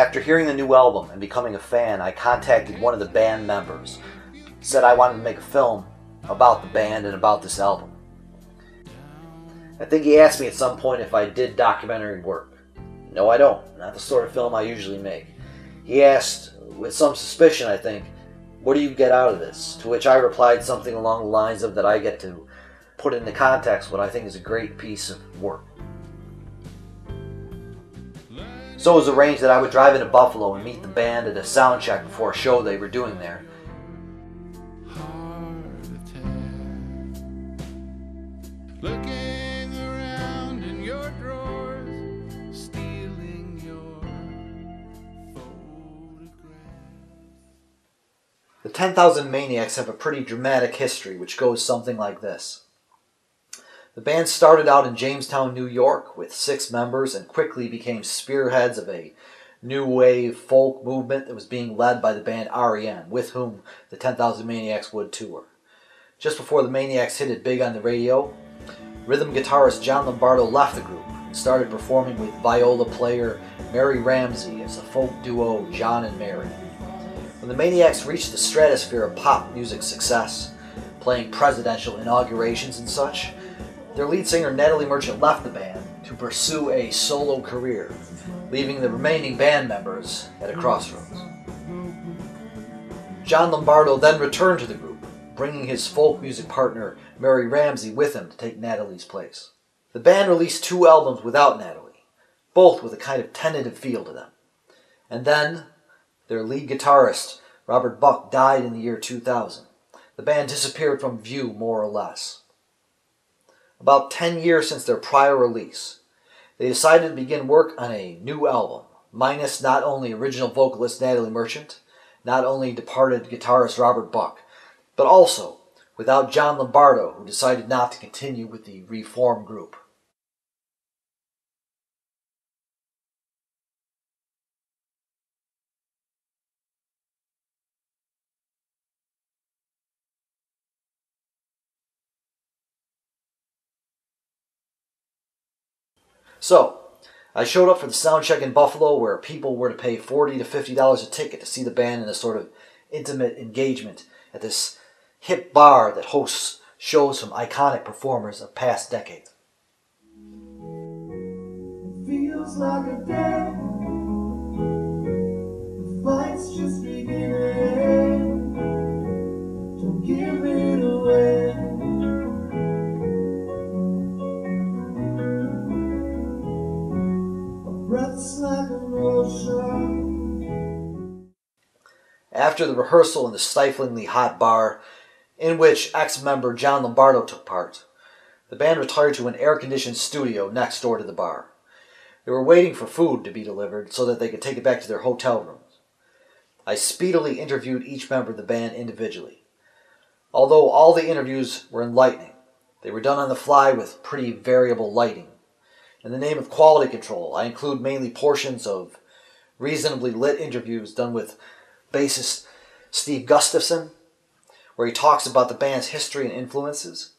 After hearing the new album and becoming a fan, I contacted one of the band members. Said I wanted to make a film about the band and about this album. I think he asked me at some point if I did documentary work. No, I don't. Not the sort of film I usually make. He asked, with some suspicion I think, what do you get out of this? To which I replied something along the lines of that I get to put into context what I think is a great piece of work. So it was arranged that I would drive into Buffalo and meet the band at a sound check before a show they were doing there. Looking around in your drawers, stealing your photographs. The 10,000 Maniacs have a pretty dramatic history, which goes something like this. The band started out in Jamestown, New York, with 6 members and quickly became spearheads of a new wave folk movement that was being led by the band R.E.M, with whom the 10,000 Maniacs would tour. Just before the Maniacs hit it big on the radio, rhythm guitarist John Lombardo left the group and started performing with viola player Mary Ramsey as the folk duo John and Mary. When the Maniacs reached the stratosphere of pop music success, playing presidential inaugurations and such, their lead singer Natalie Merchant left the band to pursue a solo career, leaving the remaining band members at a crossroads. John Lombardo then returned to the group, bringing his folk music partner Mary Ramsey with him to take Natalie's place. The band released 2 albums without Natalie, both with a kind of tentative feel to them. And then, their lead guitarist Robert Buck died in the year 2000. The band disappeared from view more or less. About 10 years since their prior release, they decided to begin work on a new album, minus not only original vocalist Natalie Merchant, not only departed guitarist Robert Buck, but also without John Lombardo, who decided not to continue with the reformed group. So, I showed up for the sound check in Buffalo, where people were to pay $40 to $50 a ticket to see the band in a sort of intimate engagement at this hip bar that hosts shows from iconic performers of past decades. It feels like a day. The fight's just beginning. Don't give it away. Breath's like an ocean. After the rehearsal in the stiflingly hot bar, in which ex-member John Lombardo took part, the band retired to an air-conditioned studio next door to the bar. They were waiting for food to be delivered so that they could take it back to their hotel rooms. I speedily interviewed each member of the band individually. Although all the interviews were enlightening, they were done on the fly with pretty variable lighting. In the name of quality control, I include mainly portions of reasonably lit interviews done with bassist Steve Gustafson, where he talks about the band's history and influences,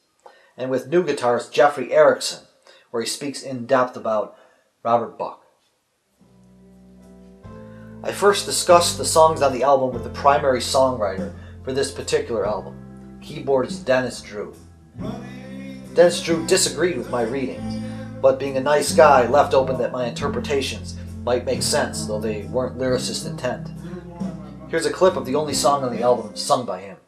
and with new guitarist Jeffrey Erickson, where he speaks in depth about Robert Buck. I first discussed the songs on the album with the primary songwriter for this particular album, keyboardist Dennis Drew. Dennis Drew disagreed with my readings, but being a nice guy, left open that my interpretations might make sense, though they weren't lyricist intent. Here's a clip of the only song on the album sung by him.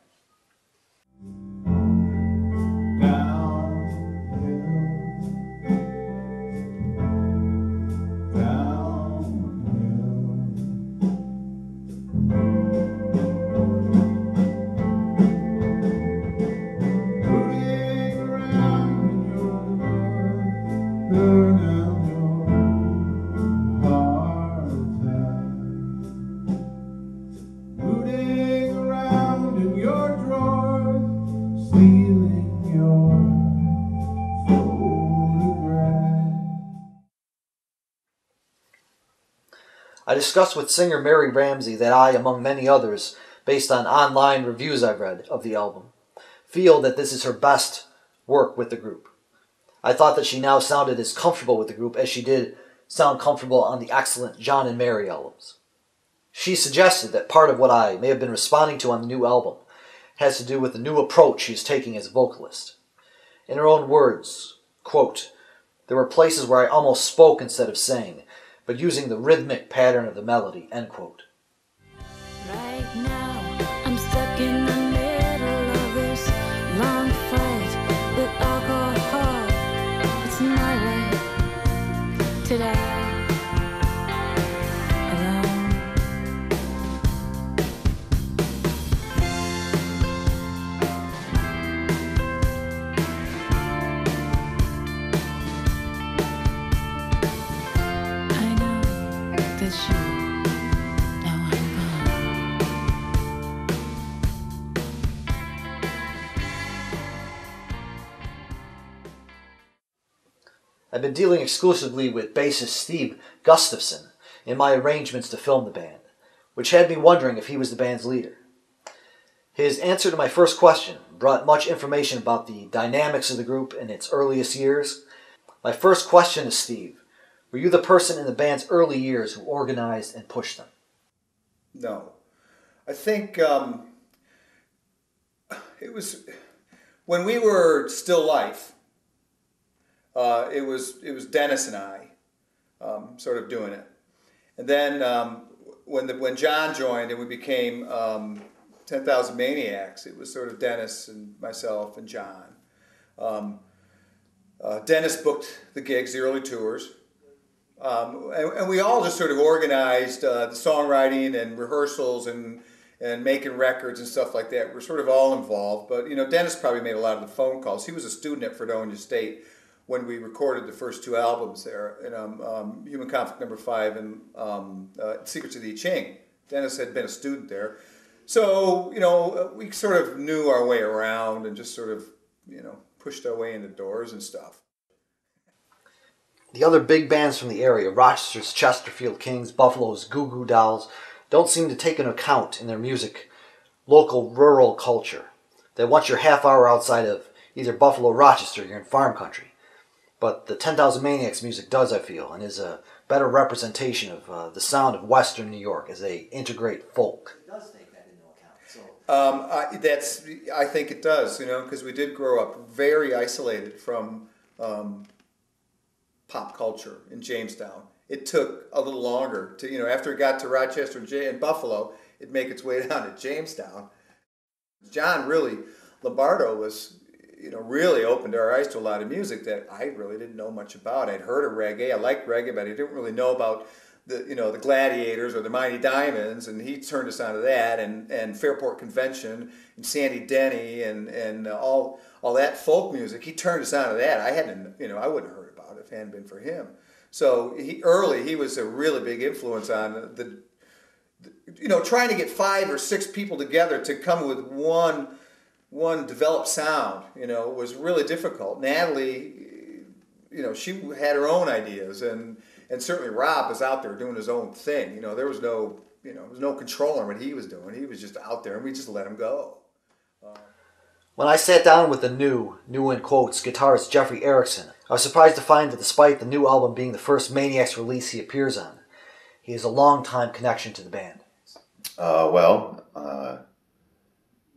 I discussed with singer Mary Ramsey that I, among many others, based on online reviews I've read of the album, feel that this is her best work with the group. I thought that she now sounded as comfortable with the group as she did sound comfortable on the excellent John and Mary albums. She suggested that part of what I may have been responding to on the new album has to do with the new approach she's taking as a vocalist. In her own words, quote, "There were places where I almost spoke instead of sang, but using the rhythmic pattern of the melody," end quote. Right now, I'm stuck in the middle of this long fight with alcohol. It's my way today. I've been dealing exclusively with bassist Steve Gustafson in my arrangements to film the band, which had me wondering if he was the band's leader. His answer to my first question brought much information about the dynamics of the group in its earliest years. My first question to Steve: were you the person in the band's early years who organized and pushed them? No. I think it was when we were still life. It was Dennis and I sort of doing it, and then when John joined and we became 10,000 Maniacs, it was sort of Dennis and myself and John. Dennis booked the gigs, the early tours, and we all just sort of organized the songwriting and rehearsals and making records and stuff like that. We're sort of all involved, but Dennis probably made a lot of the phone calls. He was a student at Fredonia State when we recorded the first two albums there, Human Conflict No. 5 and Secrets of the I Ching. Dennis had been a student there. So, we sort of knew our way around and just sort of, pushed our way into doors and stuff. The other big bands from the area, Rochester's Chesterfield Kings, Buffalo's Goo Goo Dolls, don't seem to take into account in their music local rural culture. That once you're half hour outside of either Buffalo or Rochester, you're in farm country. But the 10,000 Maniacs music does, I feel, and is a better representation of the sound of Western New York as they integrate folk. It does take that into account. So. I think it does, because we did grow up very isolated from pop culture in Jamestown. It took a little longer to, after it got to Rochester and Buffalo, it'd make its way down to Jamestown. John Lombardo was, really opened our eyes to a lot of music that I really didn't know much about. I'd heard of reggae. I liked reggae, but I didn't really know about the Gladiators or the Mighty Diamonds, and he turned us onto that, and Fairport Convention and Sandy Denny and all that folk music. He turned us onto that. I wouldn't have heard about it if it hadn't been for him. So he was a really big influence on trying to get 5 or 6 people together to come with one developed sound, was really difficult. Natalie, she had her own ideas, and certainly Rob was out there doing his own thing. There was no control on what he was doing. He was just out there, and we just let him go. When I sat down with the new in quotes, guitarist Jeffrey Erickson, I was surprised to find that despite the new album being the first Maniacs release he appears on, he has a long-time connection to the band.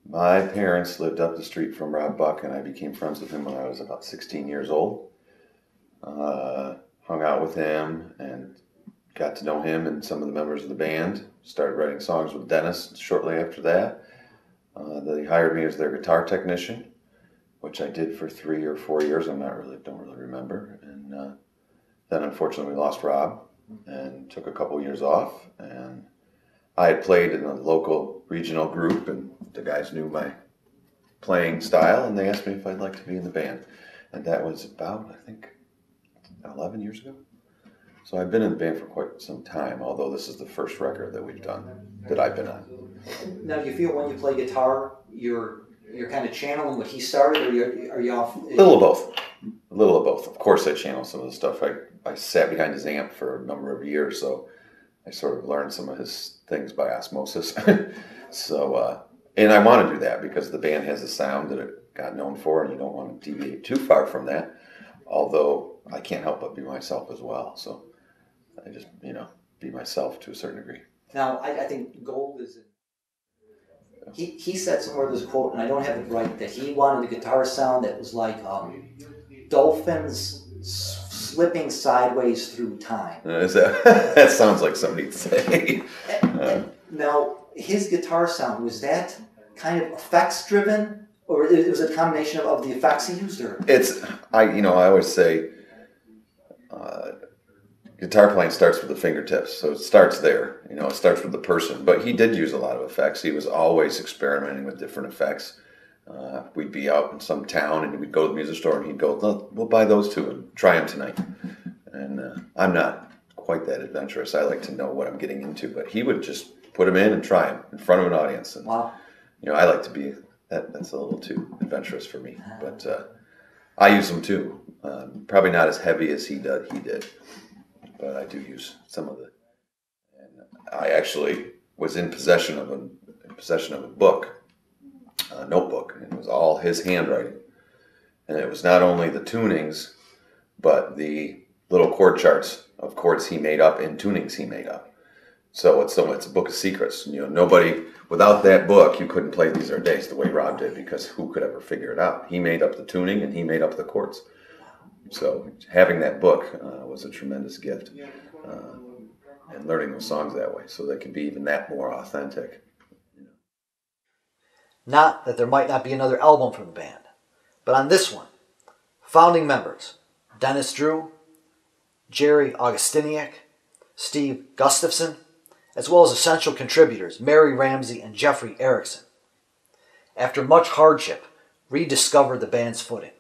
My parents lived up the street from Rob Buck, and I became friends with him when I was about 16 years old. Hung out with him and got to know him and some of the members of the band. Started writing songs with Dennis shortly after that. They hired me as their guitar technician, which I did for 3 or 4 years. Don't really remember. And then unfortunately we lost Rob and took a couple years off. And I had played in a local regional group, and the guys knew my playing style, and they asked me if I'd like to be in the band. And that was about, I think, 11 years ago. So I've been in the band for quite some time, although this is the first record that we've done that I've been on. Now, do you feel when you play guitar, you're kind of channeling what he started, or are you off? A little of both. A little of both. Of course I channel some of the stuff. I sat behind his amp for a number of years, so I sort of learned some of his things by osmosis. And I want to do that because the band has a sound that it got known for, and you don't want to deviate too far from that. Although I can't help but be myself as well. So I just, be myself to a certain degree. Now, I think gold is. He said somewhere this quote, and I don't have it right, that he wanted a guitar sound that was like dolphins slipping sideways through time. Is that sounds like something he'd say. Now, his guitar sound, was that kind of effects driven, or it was a combination of the effects he used? Or I always say guitar playing starts with the fingertips, so it starts there. It starts with the person. But he did use a lot of effects. He was always experimenting with different effects. We'd be out in some town, and we'd go to the music store, and he'd go, "Look, we'll buy those two and try them tonight." And I'm not quite that adventurous. I like to know what I'm getting into, but he would just put them in and try them in front of an audience. And, wow. I like to be, that's a little too adventurous for me. But I use them too. Probably not as heavy as he did. But I do use some of it. And I actually was in possession of a book, a notebook, and it was all his handwriting. And it was not only the tunings, but the little chord charts of chords he made up and tunings he made up. So it's a book of secrets. Nobody, without that book, you couldn't play These Are Days the way Rob did, because who could ever figure it out? He made up the tuning and he made up the chords. So having that book was a tremendous gift, and learning those songs that way, so they can be even that more authentic. Not that there might not be another album from the band, but on this one, founding members Dennis Drew, Jerry Augustiniak, Steve Gustafson, as well as essential contributors Mary Ramsey and Jeffrey Erickson, after much hardship, rediscovered the band's footing.